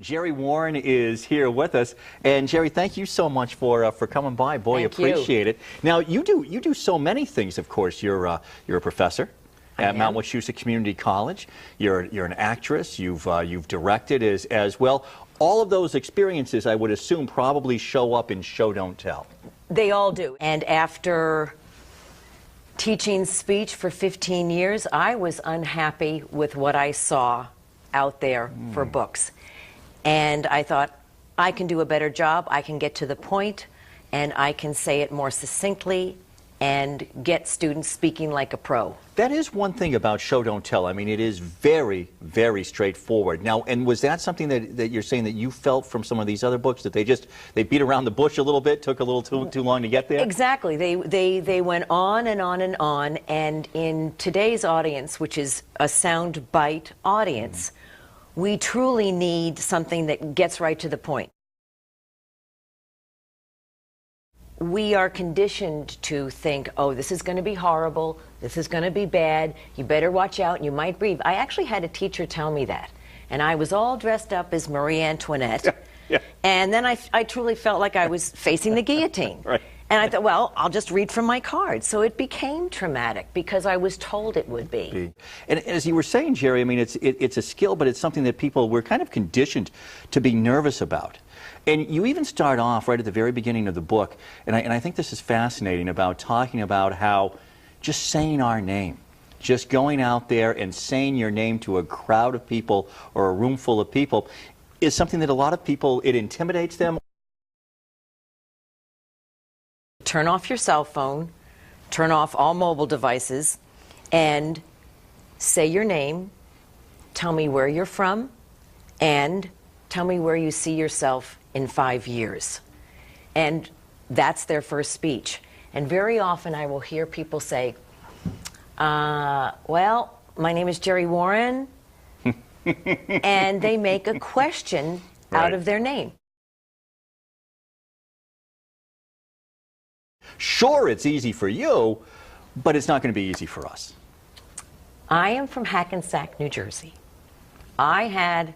Jeri Warren is here with us, and Jeri, thank you so much for coming by. Boy, Thank appreciate you. it. Now, you do so many things. Of course, you're a professor at Mount Wachusett Community College. You're an actress. You've directed as well. All of those experiences, I would assume, probably show up in Show Don't Tell. They all do. And after teaching speech for 15 years, I was unhappy with what I saw out there for books. And I thought, I can do a better job, I can get to the point, and I can say it more succinctly and get students speaking like a pro. That is one thing about Show Don't Tell. I mean, it is very, very straightforward. Now, and was that something that you're saying that you felt from some of these other books, that they beat around the bush a little bit, took a little too long to get there? Exactly. They went on and on and on, and in today's audience, which is a sound bite audience, we truly need something that gets right to the point. We are conditioned to think, oh, this is going to be horrible, this is going to be bad, you better watch out, you might breathe. I actually had a teacher tell me that, and I was all dressed up as Marie Antoinette, and then I truly felt like I was facing the guillotine. Right. And I thought, well, I'll just read from my cards. So it became traumatic because I was told it would be. And as you were saying, Jeri, I mean, it's a skill, but it's something that people were kind of conditioned to be nervous about. And you even start off right at the very beginning of the book, and I think this is fascinating, about talking about how just saying our name, just going out there and saying your name to a crowd of people or a room full of people is something that a lot of people, it intimidates them. Turn off your cell phone, turn off all mobile devices, and say your name, tell me where you're from, and tell me where you see yourself in 5 years. And that's their first speech. And very often I will hear people say, well, my name is Jeri Warren, and they make a question out of their name. Sure, it's easy for you, but it's not going to be easy for us. I am from Hackensack, New Jersey. I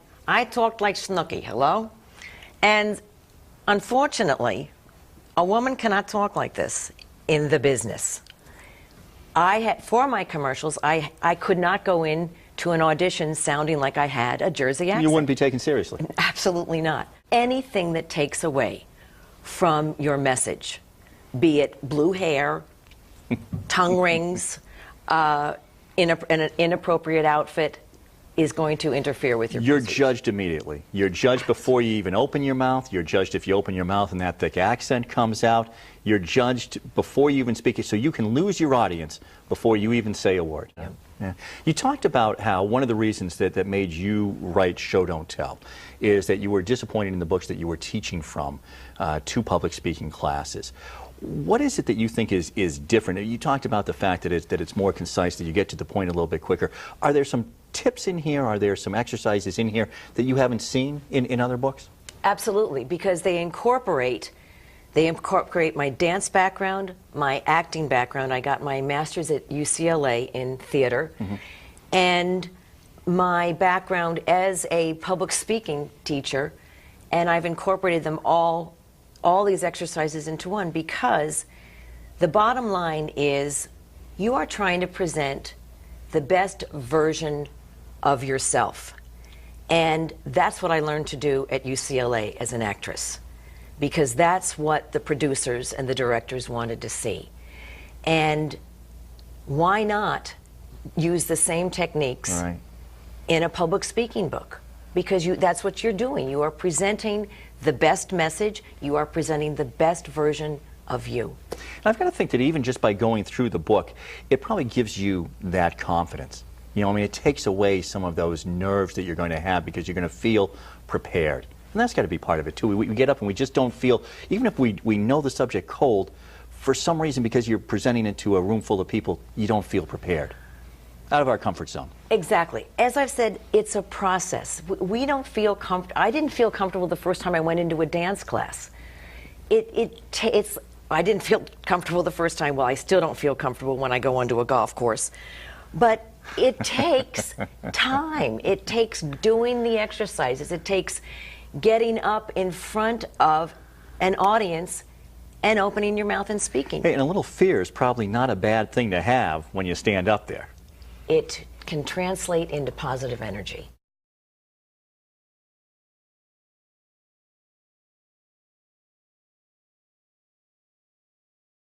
talked like Snooki, hello? And unfortunately, a woman cannot talk like this in the business. For my commercials, I could not go in to an audition sounding like I had a Jersey accent. You wouldn't be taken seriously. Absolutely not. Anything that takes away from your message, be it blue hair, tongue rings, an inappropriate outfit, is going to interfere with your You're judged immediately. You're judged before you even open your mouth. You're judged if you open your mouth and that thick accent comes out. You're judged before you even speak it, so you can lose your audience before you even say a word. Yeah. You talked about how one of the reasons that made you write Show Don't Tell is that you were disappointed in the books that you were teaching from, 2 public speaking classes. What is it that you think is different? You talked about the fact that it's more concise, that you get to the point a little bit quicker. Are there some tips in here? Are there some exercises in here that you haven't seen in other books? Absolutely, because they incorporate my dance background, my acting background. I got my master's at UCLA in theater, and my background as a public speaking teacher, and I've incorporated them all these exercises into one, because the bottom line is you are trying to present the best version of yourself. And that's what I learned to do at UCLA as an actress, because that's what the producers and the directors wanted to see. And why not use the same techniques in a public speaking book? Because that's what you're doing. You are presenting the best message. You are presenting the best version of you. And I've got to think that even just by going through the book, it probably gives you that confidence. You know, I mean, it takes away some of those nerves that you're going to have, because you're going to feel prepared. And that's got to be part of it, too. We get up and we just don't feel, even if we know the subject cold, for some reason, because you're presenting it to a room full of people, you don't feel prepared. Out of our comfort zone. Exactly. As I've said, it's a process. We don't feel comfortable. I didn't feel comfortable the first time I went into a dance class. I didn't feel comfortable the first time. Well, I still don't feel comfortable when I go onto a golf course. But it takes time. It takes doing the exercises. It takes getting up in front of an audience and opening your mouth and speaking. Hey, and a little fear is probably not a bad thing to have when you stand up there. It can translate into positive energy.